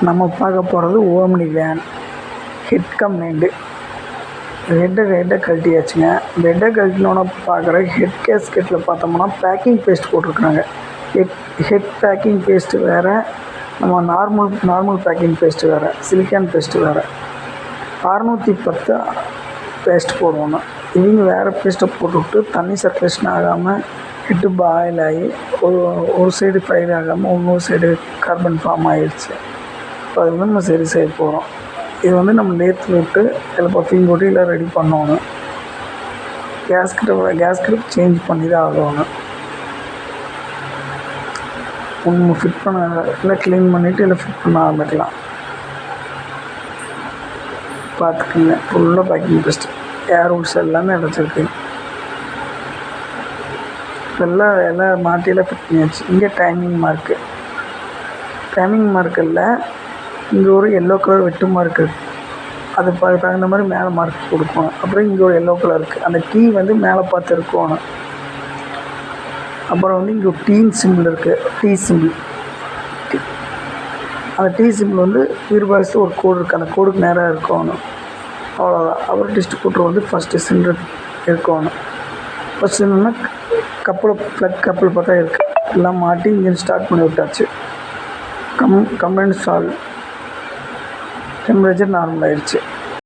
நம்ம பார்க்க போகிறது ஓம்னி வேன் ஹெட் கம்ப்ளைண்ட்டு. ஹெட்டை கழட்டியாச்சுங்க. இந்த ஹெட்டை கழட்டினோன்னு பார்க்குற ஹெட் கேஸ்கெட்டில் பார்த்தோம்னா பேக்கிங் பேஸ்ட் போட்டிருக்குறாங்க. ஹெட் பேக்கிங் பேஸ்ட்டு வேறு, நம்ம நார்மல் பேக்கிங் பேஸ்ட்டு வேறு, சிலிக்கான் பேஸ்ட்டு வேறு. 610 பேஸ்ட் போடுவோம். இவங்க வேறு பேஸ்ட்டை போட்டுவிட்டு தண்ணி சர்க்குலேஷன் ஆகாமல் ஹெட்டு பாயில் ஆகி ஒரு சைடு ஃபயர் ஆகாமல் இன்னொரு சைடு கார்பன் ஃபார்ம் ஆகிடுச்சு. இப்போ அது நம்ம சரி செய்ய போகிறோம். இது நம்ம நேற்று விட்டு இதில் பஃபிங் போட்டு எல்லாம் ரெடி பண்ணணும். கேஸ்கெட்டை சேஞ்ச் பண்ணி தான் ஆகணும். ஒன்று ஃபிட் பண்ண எல்லாம் க்ளீன் பண்ணிவிட்டு இல்லை ஃபிட் பண்ண ஆரம்பிக்கலாம். பார்த்துக்குங்க, ஃபுல்லாக பேக்கிங் பேஸ்ட்டு ஏர் உட்ஸ் எல்லாமே அடைச்சிருக்கு. எல்லாம் மாட்டியெல்லாம் ஃபிட் பண்ணியாச்சு. இங்கே டைமிங் மார்க்கில் இங்கே ஒரு எல்லோ கலர் வெட்டு மார்க் இருக்குது. அது தகுந்த மாதிரி மேலே மார்க் கொடுக்கணும். அப்புறம் இங்கே ஒரு எல்லோ கலர் இருக்குது. அந்த டீ மேலே பார்த்து இருக்கணும். அப்புறம் இங்கே ஒரு டீ சிம்பிள் இருக்குது. டீ சிம்பிள், அந்த டீ சிம்பிள் வீர்பாய்ஸில் ஒரு கோடு இருக்குது. அந்த கோடுக்கு நேராக இருக்கணும். அவ்வளோதான். அப்புறம் டிஸ்ட்ரிபியூட்டர் ஃபஸ்ட்டு சென்டர் இருக்கணும். ஃபஸ்ட்டு என்னென்னா கப்பல் பார்த்தா இருக்குது. எல்லாம் மாட்டி இங்கே ஸ்டார்ட் பண்ணி விட்டாச்சு. Complaint solve. டெம்பரேச்சர் நார்மல் ஆகிடுச்சு.